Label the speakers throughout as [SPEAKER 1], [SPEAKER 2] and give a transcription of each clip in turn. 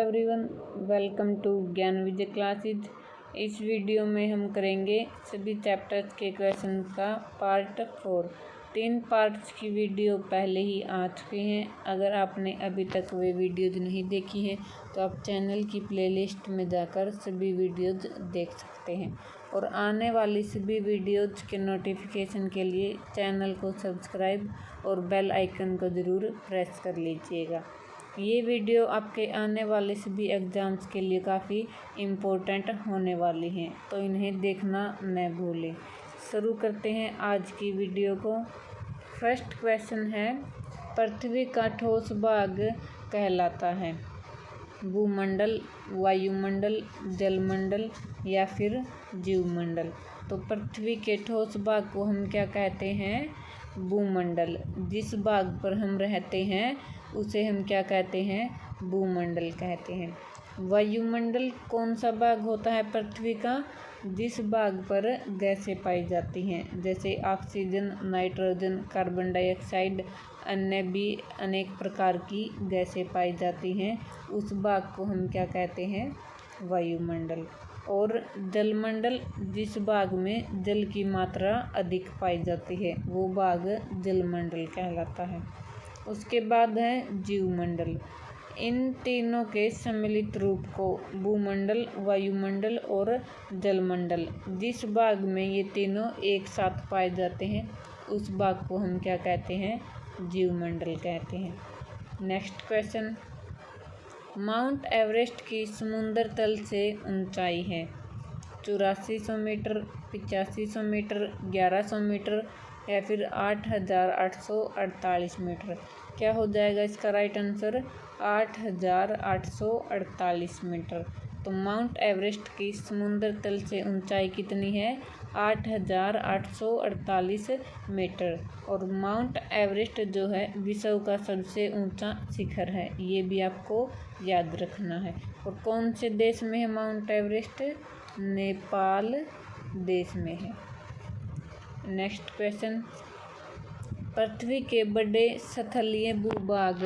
[SPEAKER 1] Everyone, welcome to ज्ञान विजय classes. इस video में हम करेंगे सभी चैप्टर्स के क्वेश्चन का पार्ट 4। 3 पार्ट्स की वीडियो पहले ही आ चुके हैं। अगर आपने अभी तक वे वीडियोज नहीं देखी हैं तो आप चैनल की प्लेलिस्ट में जाकर सभी वीडियोज देख सकते हैं और आने वाली सभी वीडियोज के नोटिफिकेशन के लिए चैनल को सब्सक्राइब और बेल आइकन को ज़रूर प्रेस कर लीजिएगा। ये वीडियो आपके आने वाले सभी एग्ज़ाम्स के लिए काफ़ी इम्पोर्टेंट होने वाली हैं, तो इन्हें देखना न भूलें। शुरू करते हैं आज की वीडियो को। फर्स्ट क्वेश्चन है, पृथ्वी का ठोस भाग कहलाता है भूमंडल, वायुमंडल, जलमंडल या फिर जीवमंडल। तो पृथ्वी के ठोस भाग को हम क्या कहते हैं? भूमंडल। जिस भाग पर हम रहते हैं उसे हम क्या कहते हैं? भूमंडल कहते हैं। वायुमंडल कौन सा भाग होता है पृथ्वी का? जिस भाग पर गैसें पाई जाती हैं, जैसे ऑक्सीजन, नाइट्रोजन, कार्बन डाइऑक्साइड, अन्य भी अनेक प्रकार की गैसें पाई जाती हैं, उस भाग को हम क्या कहते हैं? वायुमंडल। और जलमंडल, जिस भाग में जल की मात्रा अधिक पाई जाती है वो भाग जलमंडल कहलाता है। उसके बाद है जीवमंडल। इन तीनों के सम्मिलित रूप को भूमंडल, वायुमंडल और जलमंडल, जिस भाग में ये तीनों एक साथ पाए जाते हैं उस भाग को हम क्या कहते हैं? जीवमंडल कहते हैं। नेक्स्ट क्वेश्चन, माउंट एवरेस्ट की समुद्र तल से ऊंचाई है 8400 मीटर, 8500 मीटर, 1100 मीटर या फिर 8848 मीटर। क्या हो जाएगा इसका राइट आंसर? 8848 मीटर। तो माउंट एवरेस्ट की समुद्र तल से ऊंचाई कितनी है? 8848 मीटर। और माउंट एवरेस्ट जो है विश्व का सबसे ऊंचा शिखर है, ये भी आपको याद रखना है। और कौन से देश में है माउंट एवरेस्ट? नेपाल देश में है। नेक्स्ट क्वेश्चन, पृथ्वी के बड़े स्थलीय भूभाग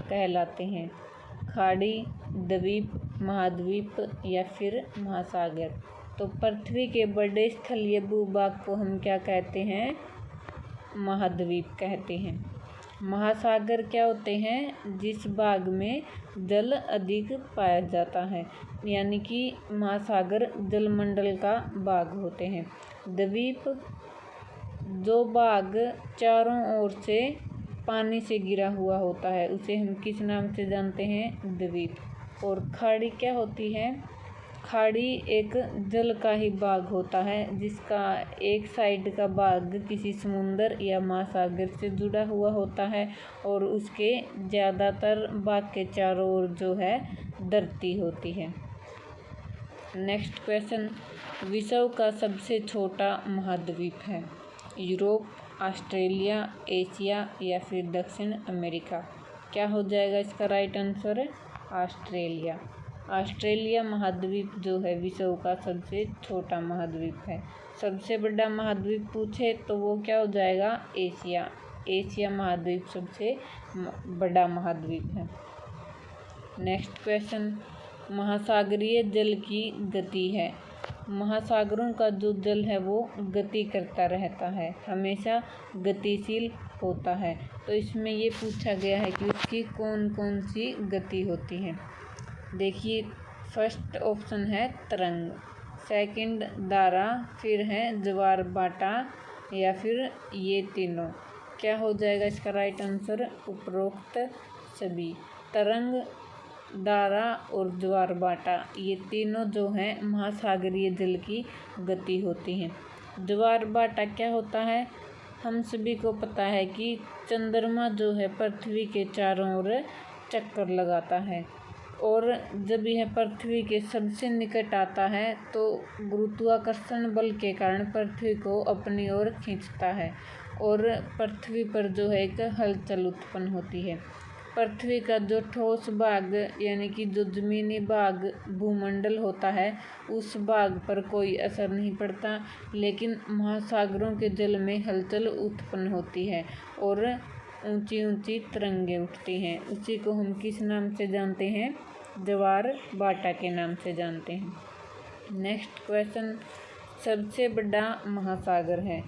[SPEAKER 1] कहलाते हैं खाड़ी, द्वीप, महाद्वीप या फिर महासागर। तो पृथ्वी के बड़े स्थलीय भूभाग को हम क्या कहते हैं? महाद्वीप कहते हैं। महासागर क्या होते हैं? जिस भाग में जल अधिक पाया जाता है, यानी कि महासागर जलमंडल का भाग होते हैं। द्वीप, जो भाग चारों ओर से पानी से घिरा हुआ होता है उसे हम किस नाम से जानते हैं? द्वीप। और खाड़ी क्या होती है? खाड़ी एक जल का ही भाग होता है जिसका एक साइड का भाग किसी समुंदर या महासागर से जुड़ा हुआ होता है और उसके ज़्यादातर भाग के चारों ओर जो है धरती होती है। नेक्स्ट क्वेश्चन, विश्व का सबसे छोटा महाद्वीप है यूरोप, ऑस्ट्रेलिया, एशिया या फिर दक्षिण अमेरिका। क्या हो जाएगा इसका राइट आंसर? ऑस्ट्रेलिया। ऑस्ट्रेलिया महाद्वीप जो है विश्व का सबसे छोटा महाद्वीप है। सबसे बड़ा महाद्वीप पूछे तो वो क्या हो जाएगा? एशिया। एशिया महाद्वीप सबसे बड़ा महाद्वीप है। नेक्स्ट क्वेश्चन, महासागरीय जल की गति है। महासागरों का जो जल है वो गति करता रहता है, हमेशा गतिशील होता है। तो इसमें ये पूछा गया है कि उसकी कौन कौन सी गति होती है। देखिए, फर्स्ट ऑप्शन है तरंग, सेकंड धारा, फिर है ज्वार भाटा या फिर ये तीनों। क्या हो जाएगा इसका राइट आंसर? उपरोक्त सभी। तरंग, धारा और ज्वार भाटा, ये तीनों जो हैं महासागरीय जल की गति होती हैं। ज्वार भाटा क्या होता है? हम सभी को पता है कि चंद्रमा जो है पृथ्वी के चारों ओर चक्कर लगाता है और जब यह पृथ्वी के सबसे निकट आता है तो गुरुत्वाकर्षण बल के कारण पृथ्वी को अपनी ओर खींचता है और पृथ्वी पर जो है एक हलचल उत्पन्न होती है। पृथ्वी का जो ठोस भाग यानी कि जो ज़मीनी भाग भूमंडल होता है उस भाग पर कोई असर नहीं पड़ता, लेकिन महासागरों के जल में हलचल उत्पन्न होती है और ऊंची ऊंची तरंगें उठती हैं। उसी को हम किस नाम से जानते हैं? ज्वार भाटा के नाम से जानते हैं। नेक्स्ट क्वेश्चन, सबसे बड़ा महासागर है?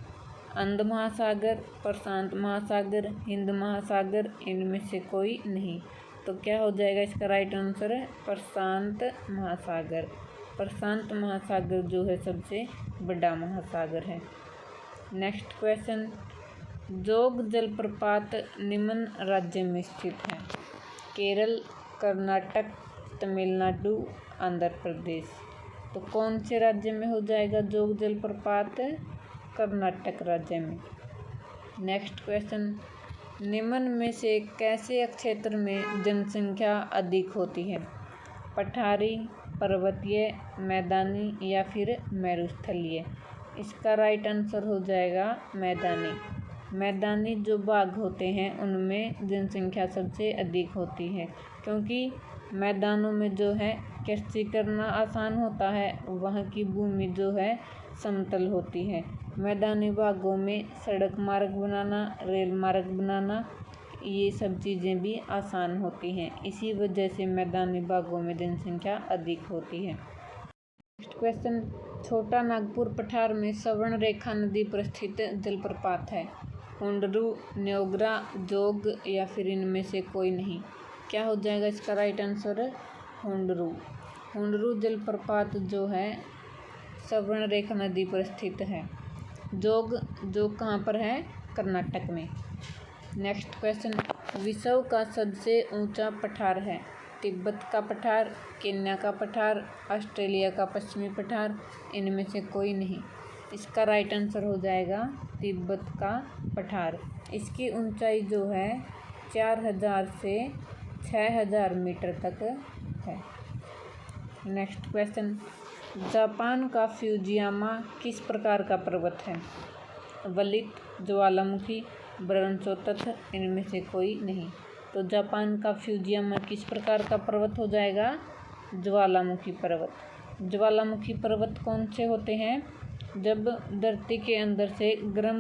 [SPEAKER 1] अंध महासागर, प्रशांत महासागर, हिंद महासागर, इनमें से कोई नहीं। तो क्या हो जाएगा इसका राइट आंसर है प्रशांत महासागर। प्रशांत महासागर जो है सबसे बड़ा महासागर है। नेक्स्ट क्वेश्चन, जोग जलप्रपात निम्न राज्य में स्थित है? केरल, कर्नाटक, तमिलनाडु, आंध्र प्रदेश। तो कौन से राज्य में हो जाएगा जोग जलप्रपात? कर्नाटक राज्य में। नेक्स्ट क्वेश्चन, निम्न में से कैसे क्षेत्र में जनसंख्या अधिक होती है? पठारी, पर्वतीय, मैदानी या फिर मरुस्थलीय? इसका राइट आंसर हो जाएगा मैदानी। मैदानी जो भाग होते हैं उनमें जनसंख्या सबसे अधिक होती है, क्योंकि मैदानों में जो है कृषि करना आसान होता है, वहाँ की भूमि जो है समतल होती है। मैदानी भागों में सड़क मार्ग बनाना, रेल मार्ग बनाना, ये सब चीज़ें भी आसान होती हैं। इसी वजह से मैदानी भागों में जनसंख्या अधिक होती है। नेक्स्ट क्वेश्चन, छोटा नागपुर पठार में सवर्ण रेखा नदी पर स्थित जलप्रपात है? हुंडरू, न्योगरा, जोग या फिर इनमें से कोई नहीं। क्या हो जाएगा इसका राइट आंसर? हुंडरू। हुंडरू जलप्रपात जो है सवर्ण रेखा नदी पर स्थित है। जोग कहाँ पर है? कर्नाटक में। नेक्स्ट क्वेश्चन, विश्व का सबसे ऊंचा पठार है? तिब्बत का पठार, केन्या का पठार, ऑस्ट्रेलिया का पश्चिमी पठार, इनमें से कोई नहीं। इसका राइट आंसर हो जाएगा तिब्बत का पठार। इसकी ऊंचाई जो है 4000 से 6000 मीटर तक है। नेक्स्ट क्वेश्चन, जापान का फ्यूजियामा किस प्रकार का पर्वत है? वलित, ज्वालामुखी, ब्रह्मोत्तर, इनमें से कोई नहीं। तो जापान का फ्यूजियामा किस प्रकार का पर्वत हो जाएगा? ज्वालामुखी पर्वत। ज्वालामुखी पर्वत कौन से होते हैं? जब धरती के अंदर से गर्म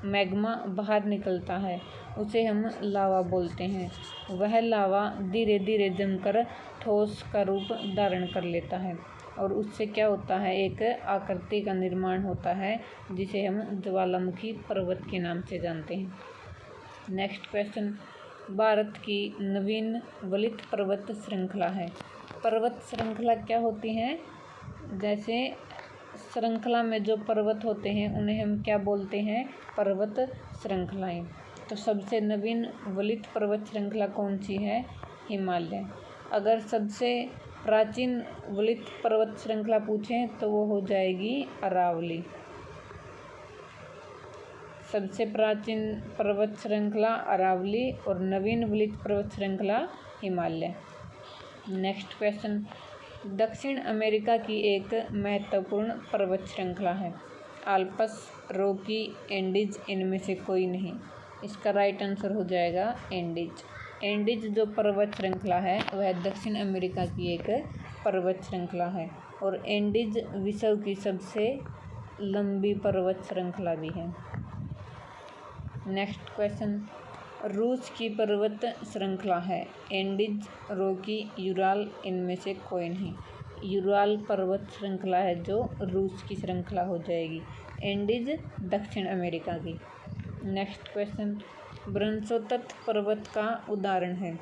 [SPEAKER 1] मैग्मा बाहर निकलता है उसे हम लावा बोलते हैं। वह लावा धीरे धीरे जमकर ठोस का रूप धारण कर लेता है और उससे क्या होता है, एक आकृति का निर्माण होता है जिसे हम ज्वालामुखी पर्वत के नाम से जानते हैं। नेक्स्ट क्वेश्चन, भारत की नवीन वलित पर्वत श्रृंखला है? पर्वत श्रृंखला क्या होती हैं? जैसे श्रृंखला में जो पर्वत होते हैं उन्हें हम क्या बोलते हैं? पर्वत श्रृंखलाएं। तो सबसे नवीन वलित पर्वत श्रृंखला कौन सी है? हिमालय। अगर सबसे प्राचीन वलित पर्वत श्रृंखला पूछें तो वो हो जाएगी अरावली। सबसे प्राचीन पर्वत श्रृंखला अरावली और नवीन वलित पर्वत श्रृंखला हिमालय। नेक्स्ट क्वेश्चन, दक्षिण अमेरिका की एक महत्वपूर्ण पर्वत श्रृंखला है? आल्प्स, रॉकी, एंडीज, इनमें से कोई नहीं। इसका राइट आंसर हो जाएगा एंडीज। एंडीज जो पर्वत श्रृंखला है वह दक्षिण अमेरिका की एक पर्वत श्रृंखला है और एंडीज विश्व की सबसे लंबी पर्वत श्रृंखला भी है। नेक्स्ट क्वेश्चन, रूस की पर्वत श्रृंखला है? एंडीज, रॉकी, यूराल, इनमें से कोई नहीं। यूराल पर्वत श्रृंखला है जो रूस की श्रृंखला हो जाएगी। एंडीज दक्षिण अमेरिका की। नेक्स्ट क्वेश्चन, ब्रह्मोत्तर पर्वत का उदाहरण है?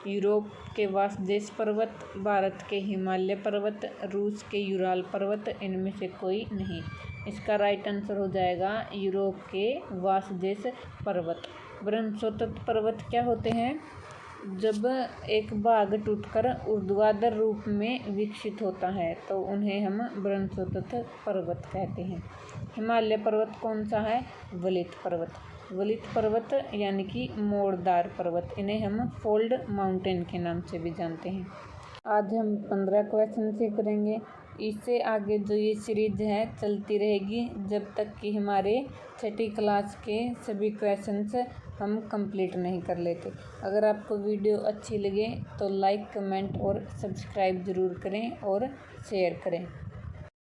[SPEAKER 1] यूरोप के वासदेश पर्वत, भारत के हिमालय पर्वत, रूस के यूराल पर्वत, इनमें से कोई नहीं। इसका राइट आंसर हो जाएगा यूरोप के वासदेश पर्वत। ब्रह्मोत्तर पर्वत क्या होते हैं? जब एक भाग टूटकर ऊर्ध्वाधर रूप में विकसित होता है तो उन्हें हम ब्रह्मोत्तर पर्वत कहते हैं। हिमालय पर्वत कौन सा है? वलित पर्वत। वलित पर्वत यानी कि मोड़दार पर्वत, इन्हें हम फोल्ड माउंटेन के नाम से भी जानते हैं। आज हम 15 क्वेश्चन से करेंगे। इससे आगे जो ये सीरीज है चलती रहेगी जब तक कि हमारे 6ठी क्लास के सभी क्वेश्चंस हम कंप्लीट नहीं कर लेते। अगर आपको वीडियो अच्छी लगे तो लाइक, कमेंट और सब्सक्राइब ज़रूर करें और शेयर करें।